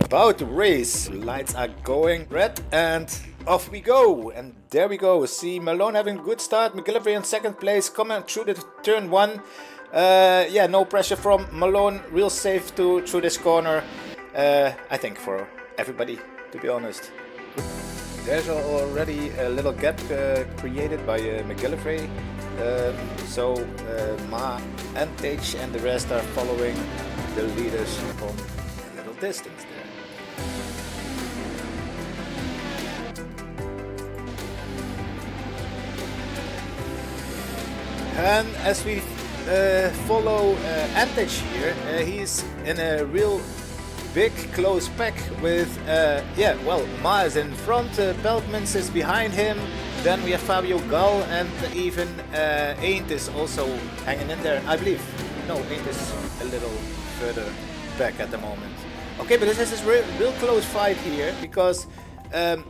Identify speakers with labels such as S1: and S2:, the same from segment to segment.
S1: about to race. Lights are going red and off we go. And there we go. See Malone having a good start. McGillivray in second place, coming through the turn one. Yeah, no pressure from Malone. Real safe through this corner. I think for everybody, to be honest. There's already a little gap created by McGillivray. So Ma and Tage and the rest are following the leaders from a little distance there. And as we follow Antage here, he's in a real big close pack with yeah, well, Ma is in front, Beltmans is behind him, then we have Fabio Gall, and even Eend is also hanging in there, I believe. No, Eend is a little further back at the moment. Okay, but this is a real close fight here, because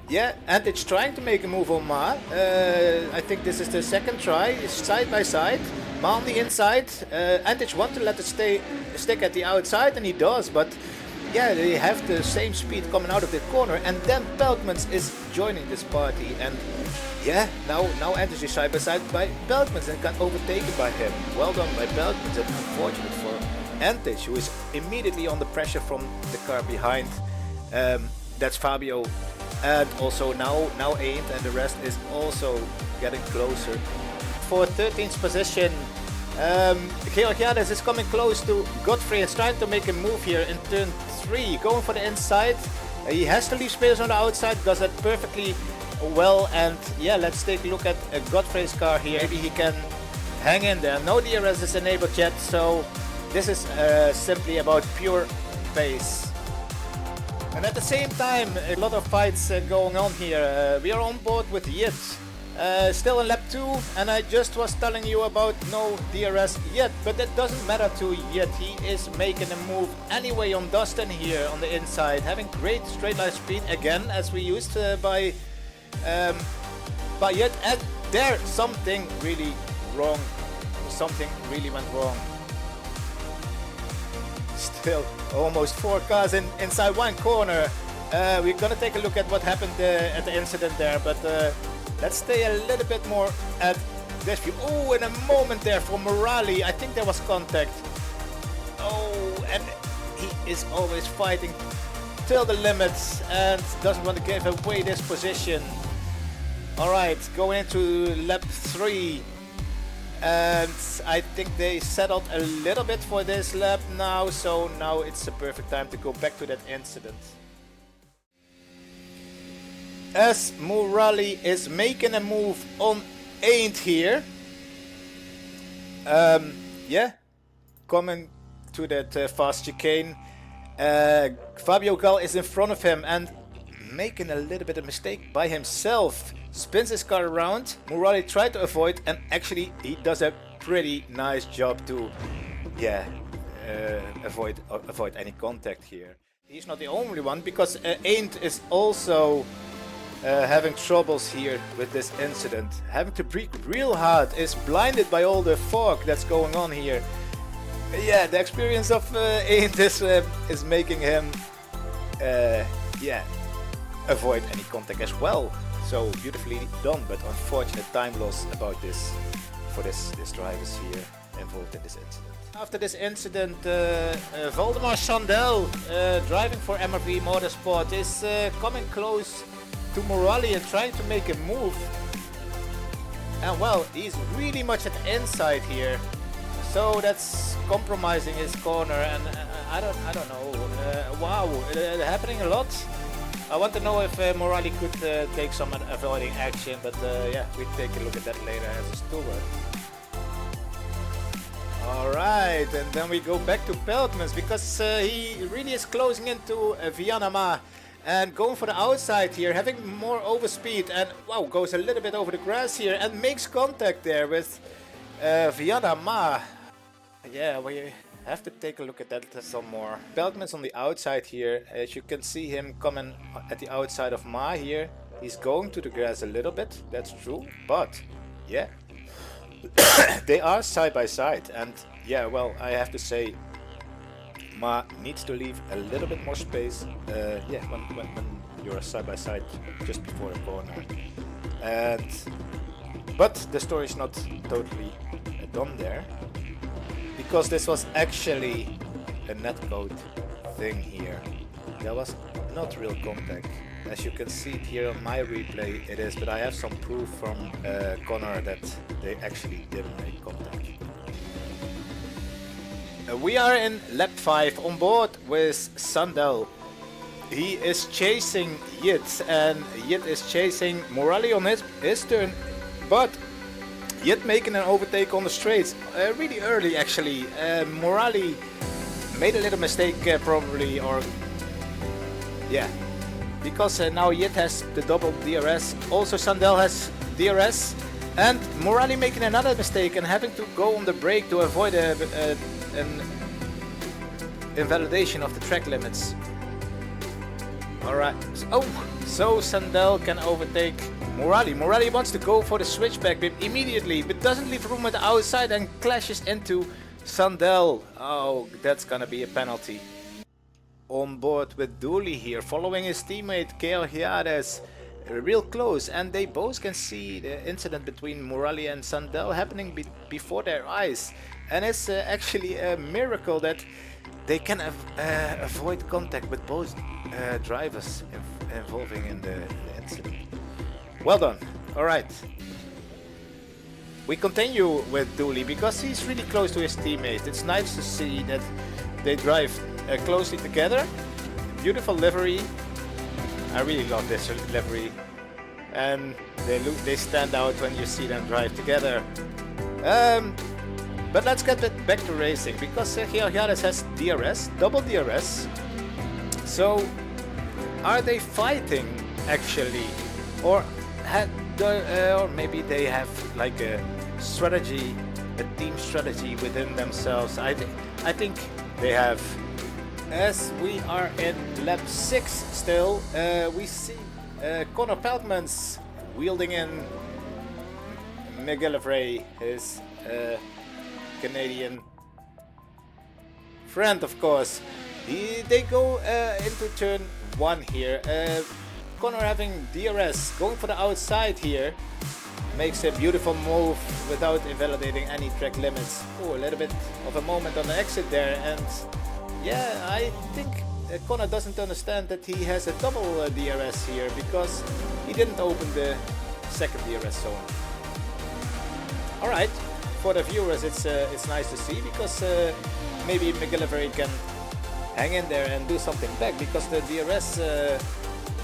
S1: yeah, Antage trying to make a move on Ma. I think this is the second try. It's side by side. Ma on the inside. Antage wants to let it stick at the outside, and he does, but yeah, they have the same speed coming out of the corner, and then Beltmans is joining this party, and yeah, now Antage is side by side by Beltmans and got overtaken by him. Well done by Beltmans, and unfortunate for Antage, who is immediately under pressure from the car behind. That's Fabio, and also now Eend, and the rest is also getting closer. For 13th position, Georgiades is coming close to Godfrey and is trying to make a move here in turn 3, going for the inside. He has to leave space on the outside, does that perfectly well, and yeah, let's take a look at Godfrey's car here. Maybe he can hang in there. No DRS is enabled yet, so this is simply about pure pace. And at the same time, a lot of fights going on here. We are on board with Yit. Still in lap 2, and I just was telling you about no DRS yet, but that doesn't matter to Yit. He is making a move anyway on Dustin here on the inside, having great straight line speed again, as we used by Yit. And there something really wrong. Something really went wrong. Still almost 4 cars inside one corner. We're gonna take a look at what happened at the incident there, but let's stay a little bit more at this view. Oh, in a moment there for Morali, I think there was contact. Oh, and he is always fighting till the limits and doesn't want to give away this position. Alright, going into lap 3. And I think they settled a little bit for this lap now, so now it's the perfect time to go back to that incident. As Morali is making a move on Eend here. Yeah, coming to that fast chicane. Fabio Gall is in front of him and making a little bit of mistake by himself. Spins his car around. Morali tried to avoid, and actually he does a pretty nice job to, yeah, avoid any contact here. He's not the only one, because Eend is also having troubles here with this incident. Having to brake real hard, is blinded by all the fog that's going on here. Yeah, the experience of Eend is making him, yeah, avoid any contact as well. So beautifully done, but unfortunate time loss about this for this drivers here involved in this incident. After this incident, Valdemar Chandel, driving for MRV Motorsport, is coming close to Morali and trying to make a move. And well, he's really much at the inside here, so that's compromising his corner. And I don't know. Wow, happening a lot. I want to know if Morali could take some avoiding action, but yeah, we'll take a look at that later as a steward. Alright, and then we go back to Beltmans, because he really is closing into Viana Ma and going for the outside here, having more overspeed, and wow, goes a little bit over the grass here and makes contact there with Viana Ma. Yeah, we have to take a look at that some more. Beltman's on the outside here. As you can see him coming at the outside of Ma here. He's going to the grass a little bit, that's true, but yeah, they are side by side. And yeah, well, I have to say Ma needs to leave a little bit more space. Yeah, when you're side by side just before a corner. But the story is not totally done there, because this was actually a netcode thing here. There was not real contact. As you can see it here on my replay, it is, but I have some proof from Connor that they actually didn't make contact. We are in lap 5 on board with Sandel. He is chasing Yit, and Yit is chasing Morali on his turn, but Yit making an overtake on the straights really early actually. Morali made a little mistake probably, or yeah, because now Yit has the double DRS, also Sandel has DRS, and Morali making another mistake and having to go on the brake to avoid an invalidation of the track limits. Alright, so Sandel can overtake Morali. Morali wants to go for the switchback immediately, but doesn't leave room at the outside and clashes into Sandel. Oh, that's gonna be a penalty. On board with Dooley here, following his teammate Keohiades real close, and they both can see the incident between Morali and Sandel happening before their eyes. And it's actually a miracle that they can avoid contact with both drivers involving in the incident. Well done. Alright. We continue with Dooley because he's really close to his teammates. It's nice to see that they drive closely together. Beautiful livery. I really love this livery. And they stand out when you see them drive together. But let's get back to racing, because Georgiades has DRS, double DRS. So, are they fighting actually, or maybe they have like a strategy, a team strategy within themselves? I think they have. As we are in lap 6 still, we see Connor Peltmans wielding in McGillivray, his Canadian friend, of course. They go into turn 1 here. Connor having DRS, going for the outside here, makes a beautiful move without invalidating any track limits. Oh, a little bit of a moment on the exit there, and yeah, I think Connor doesn't understand that he has a double DRS here, because he didn't open the second DRS zone. Alright, for the viewers it's nice to see, because maybe McGillivray can hang in there and do something back, because the DRS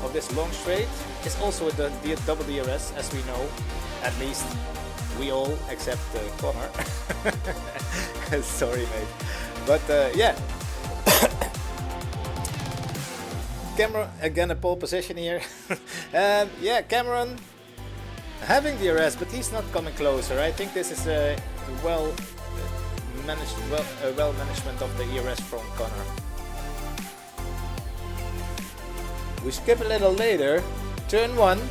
S1: of this long straight is also the double DRS, as we know, at least we all, except Connor. Sorry mate, but yeah. Cameron again a pole position here. Yeah, Cameron having DRS, but he's not coming closer. I think this is a well management of the ERS from Connor. We skip a little later, turn 1,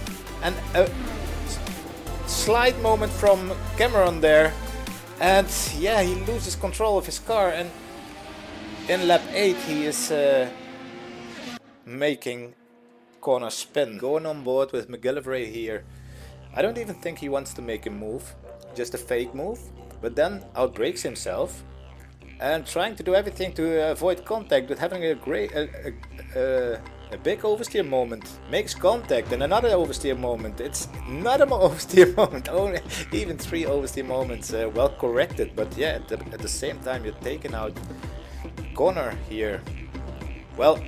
S1: and a slight moment from Cameron there, and yeah, he loses control of his car, and in lap 8 he is making Connor spin. Going on board with McGillivray here. I don't even think he wants to make a move, just a fake move, but then outbrakes himself and trying to do everything to avoid contact, but having a big oversteer moment, makes contact, and another oversteer moment. It's not an oversteer moment, only even 3 oversteer moments, well corrected, but yeah, at the same time you're taking out Connor here. Well,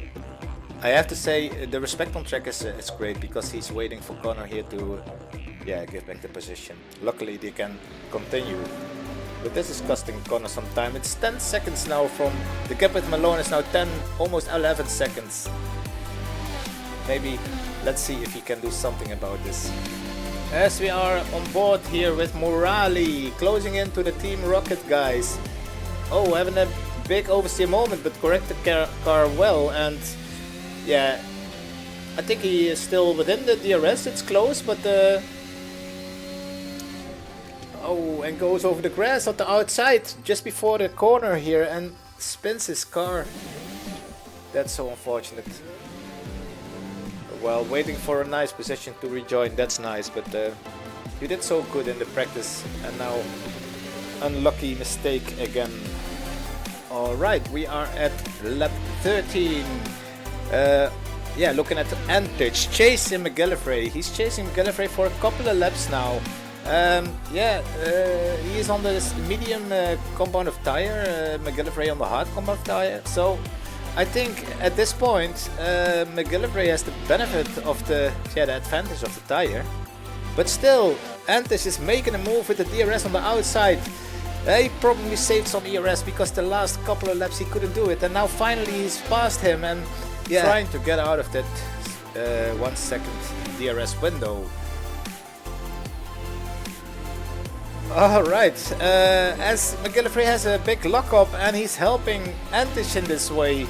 S1: I have to say the respect on track is great, because he's waiting for Connor here to give back the position. Luckily they can continue, but this is costing Connor some time. It's 10 seconds now from the gap with Malone is now 10, almost 11 seconds. Maybe let's see if he can do something about this. As we are on board here with Morali, closing into the Team Rocket guys. Oh, having a big oversteer moment, but corrected car well, and yeah, I think he is still within the DRS. It's close, but oh, and goes over the grass on the outside just before the corner here, and spins his car. That's so unfortunate. Well, waiting for a nice position to rejoin, that's nice, but you did so good in the practice, and now unlucky mistake again. Alright, we are at lap 13. Yeah, looking at Antich chasing McGillivray. He's chasing McGillivray for a couple of laps now. Yeah, he is on the medium compound of tire, McGillivray on the hard compound of tire. So I think at this point McGillivray has the benefit of the advantage of the tire. But still, Antich is making a move with the DRS on the outside. He probably saved some ERS because the last couple of laps he couldn't do it, and now finally he's past him and trying to get out of that 1 second DRS window. Alright, as McGillivray has a big lockup and he's helping Antich in this way.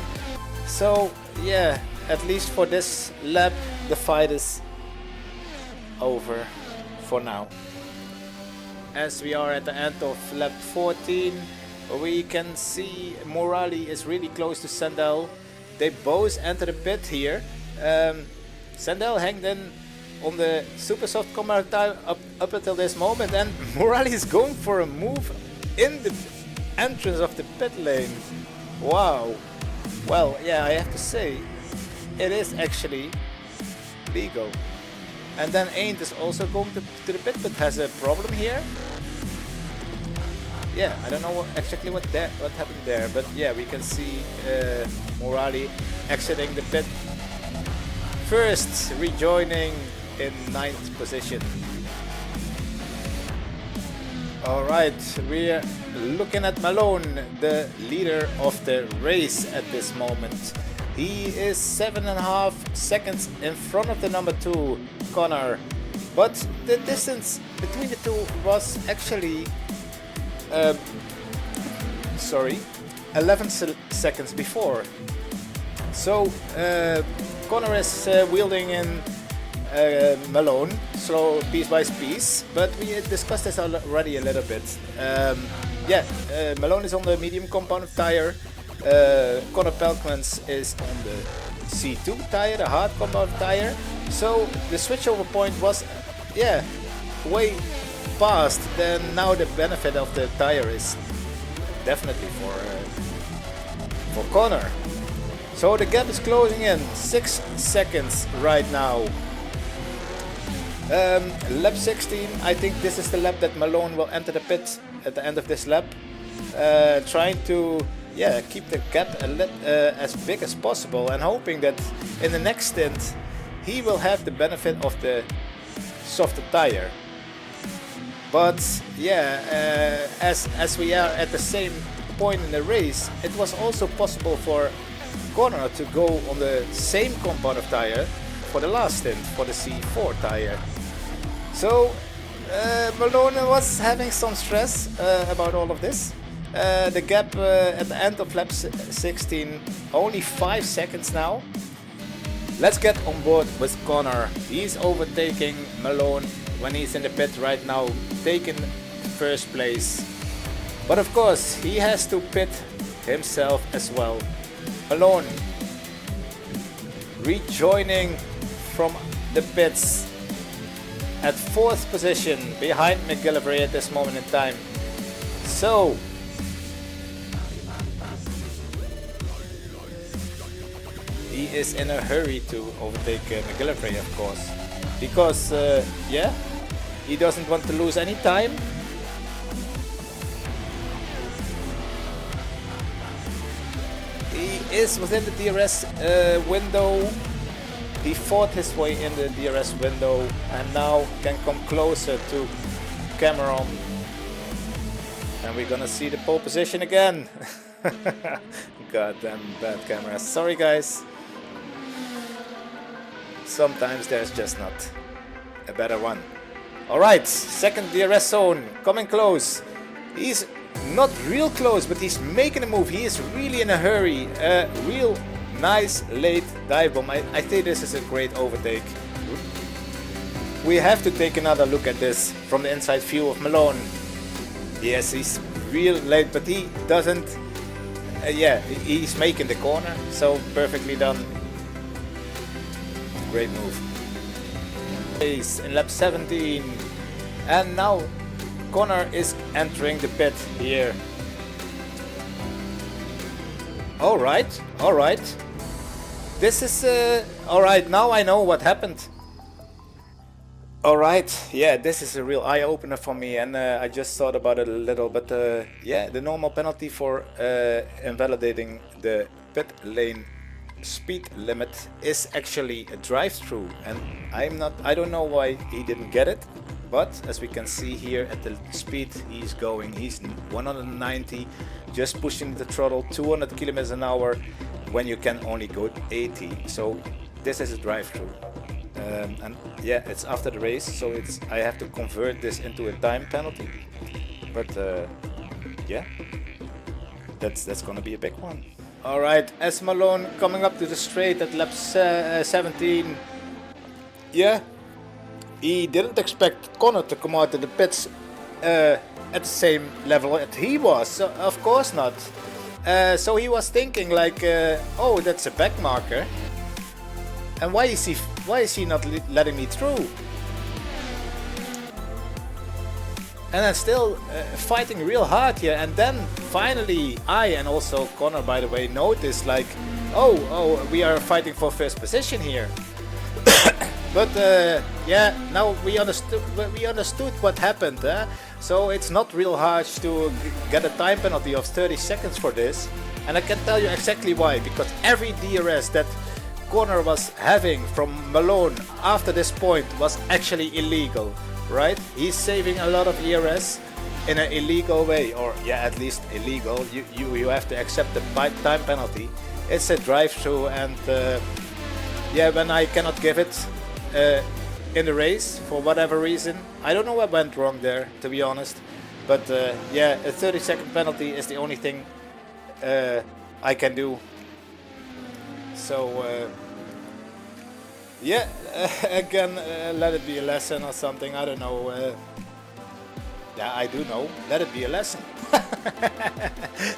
S1: So yeah, at least for this lap the fight is over for now. As we are at the end of lap 14, we can see Morali is really close to Sandel. They both enter the pit here. Sandel hanged in on the super soft compound tire up until this moment, and Morali is going for a move in the entrance of the pit lane. Wow. Well, yeah, I have to say, it is actually legal. And then Ain't is also going to the pit, but has a problem here. Yeah, I don't know exactly what happened there, but yeah, we can see Morali exiting the pit first, rejoining in 9th position. Alright, we're looking at Malone, the leader of the race at this moment. He is 7.5 seconds in front of the number 2, Connor. But the distance between the two was actually 11 seconds before. So Connor is wielding in Malone, slow piece by piece, but we discussed this already a little bit. Yeah, Malone is on the medium compound tire, Connor Pelkmans is on the C2 tire, the hard compound tire. So the switchover point was, yeah, way past. Then now the benefit of the tire is definitely for Connor. So the gap is closing in 6 seconds right now. Lap 16, I think this is the lap that Malone will enter the pit at the end of this lap, trying to keep the gap as big as possible, and hoping that in the next stint he will have the benefit of the softer tire. But yeah, as we are at the same point in the race, it was also possible for Connor to go on the same compound of tire for the last stint, for the C4 tire. So Malone was having some stress about all of this. The gap at the end of lap 16, only 5 seconds now. Let's get on board with Connor. He's overtaking Malone when he's in the pit right now, taking first place. But of course, he has to pit himself as well. Malone rejoining from the pits at 4th position behind McGillivray at this moment in time. So he is in a hurry to overtake McGillivray, of course, because yeah, he doesn't want to lose any time. He is within the DRS window. He fought his way in the DRS window and now can come closer to Cameron. And we're gonna see the pole position again. Goddamn bad camera. Sorry guys. Sometimes there's just not a better one. Alright, second DRS zone, coming close. He's not real close, but he's making a move. He is really in a hurry. Real nice late dive bomb. I think this is a great overtake. We have to take another look at this from the inside view of Malone. Yes, he's real late, but he doesn't yeah, he's making the corner, so perfectly done. Great move. Race in lap 17, and now Connor is entering the pit here. All right. This is all right. Now I know what happened. All right, yeah, this is a real eye-opener for me, and I just thought about it a little, but yeah, the normal penalty for invalidating the pit lane speed limit is actually a drive-through, and I don't know why he didn't get it, but as we can see here at the speed he's going, he's 190, just pushing the throttle 200 kilometers an hour when you can only go 80, so this is a drive-through. And yeah, it's after the race, so I have to convert this into a time penalty. But yeah, that's gonna be a big one. All right, S. Malone coming up to the straight at lap 17. Yeah, he didn't expect Connor to come out of the pits at the same level that he was. So of course not. So he was thinking like, oh, that's a back marker. And why is he not letting me through? And I'm still fighting real hard here, and then finally I, and also Connor by the way, noticed like, oh, we are fighting for first position here. But yeah, now we understood what happened. So it's not real harsh to get a time penalty of 30 seconds for this, and I can tell you exactly why. Because every DRS that Connor was having from Malone after this point was actually illegal, right? He's saving a lot of ERS in an illegal way, or yeah, at least illegal. You have to accept the time penalty. It's a drive-through, and yeah, when I cannot give it in the race for whatever reason, I don't know what went wrong there, to be honest. But yeah, a 30-second penalty is the only thing I can do. So yeah, again, let it be a lesson or something. I don't know. Yeah, I do know. Let it be a lesson.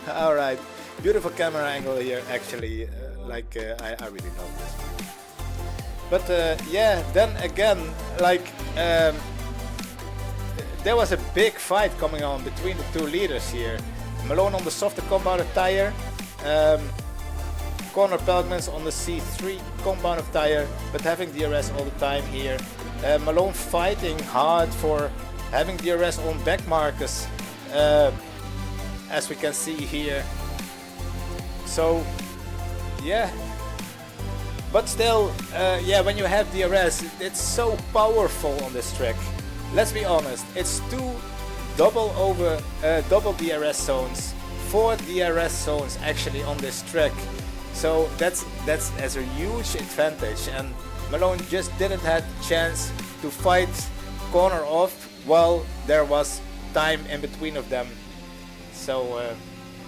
S1: All right, beautiful camera angle here. Actually, like I really love this. But yeah, then again, like there was a big fight coming on between the two leaders here. Malone on the softer compounded tire. Connor Pelgrim's on the C3 compounded tire, but having DRS all the time here. Malone fighting hard for having DRS on back markers, as we can see here. So yeah, but still, yeah, when you have DRS, it's so powerful on this track. Let's be honest, it's two double DRS zones, 4 DRS zones actually on this track. So that's a huge advantage, and Malone just didn't have the chance to fight Connor off while there was time in between of them. So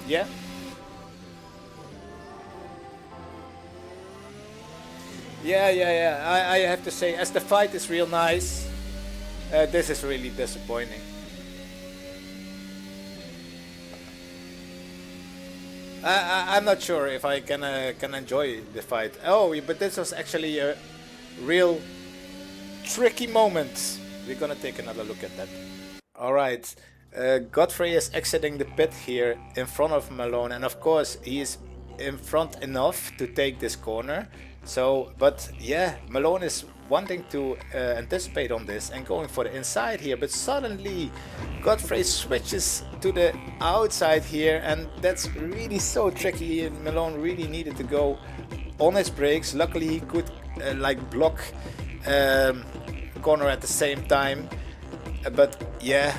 S1: yeah. Yeah. I have to say, as the fight is real nice, this is really disappointing. I'm not sure if I can enjoy the fight. Oh, but this was actually a real tricky moment. We're gonna take another look at that. All right, Godfrey is exiting the pit here in front of Malone, and of course he is in front enough to take this corner. So, but yeah, Malone is wanting to anticipate on this and going for the inside here, but suddenly Godfrey switches to the outside here, and that's really so tricky, and Malone really needed to go on his brakes. Luckily he could like block Connor at the same time, but yeah,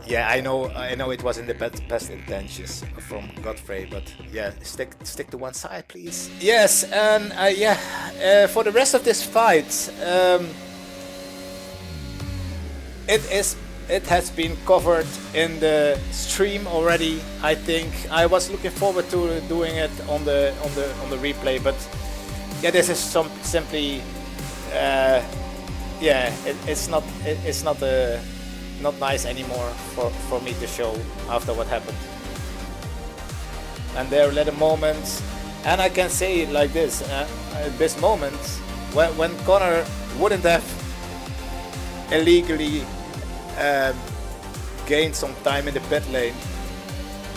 S1: yeah, I know it was in the best intentions from Godfrey, but yeah, stick to one side, please. Yes, and yeah, for the rest of this fight, it has been covered in the stream already. I think I was looking forward to doing it on the replay, but yeah, this is simply yeah, it's not nice anymore for me to show after what happened. And there were little moments, and I can say it like this: at this moment, when Connor wouldn't have illegally gained some time in the pit lane,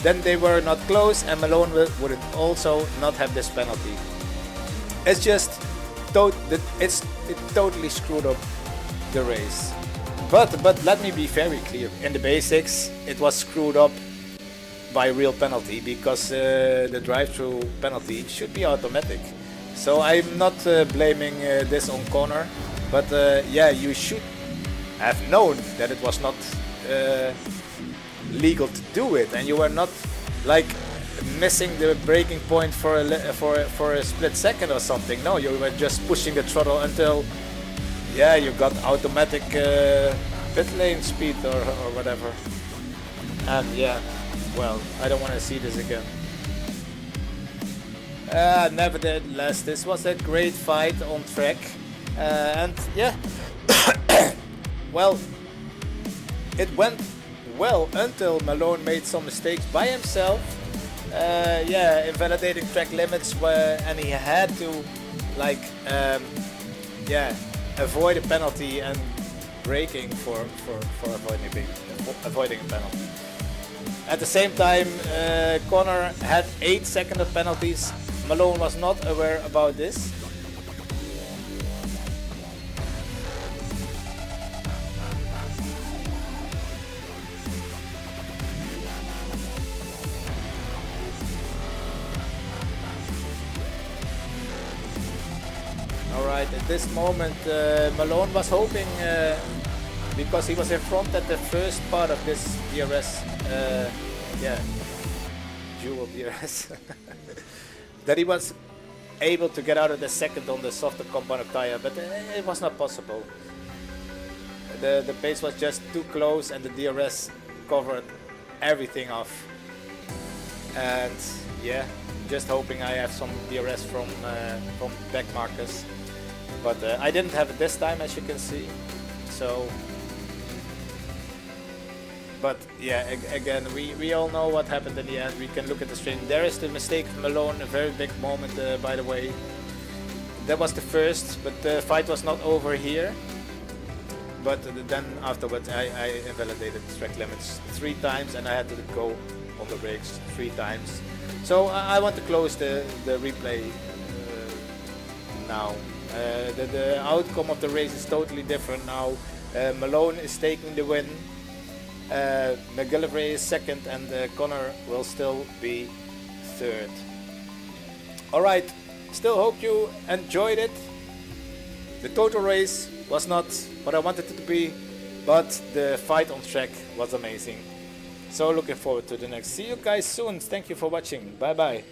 S1: then they were not close, and Malone would also not have this penalty. It's just it totally screwed up the race. But let me be very clear: in the basics, it was screwed up by real penalty, because the drive-through penalty should be automatic. So I'm not blaming this on Connor, but yeah, you should have known that it was not legal to do it, and you were not like missing the braking point for a split second or something. No, you were just pushing the throttle until, yeah, you got automatic pit lane speed or whatever. And yeah, well, I don't want to see this again. Nevertheless, this was a great fight on track, and yeah, well, it went well until Malone made some mistakes by himself. Yeah, invalidating track limits, and he had to like yeah, avoid a penalty and braking for avoiding a penalty. At the same time, Connor had 8 second of penalties. Malone was not aware about this. Alright, at this moment Malone was hoping, because he was in front at the first part of this DRS, yeah, dual DRS, that he was able to get out of the second on the softer compound tire, but it was not possible. The pace was just too close, and the DRS covered everything off. And yeah, just hoping I have some DRS from back markers, but I didn't have it this time, as you can see. So, but yeah, again, we all know what happened in the end. We can look at the stream. There is the mistake from Malone, a very big moment, by the way. That was the first, but the fight was not over here. But then afterwards, I invalidated track limits 3 times, and I had to go on the brakes 3 times. So I want to close the replay now. The outcome of the race is totally different now. Malone is taking the win. McGillivray is second, and Connor will still be third. Alright, still hope you enjoyed it. The total race was not what I wanted it to be, but the fight on track was amazing. So looking forward to the next. See you guys soon. Thank you for watching. Bye bye.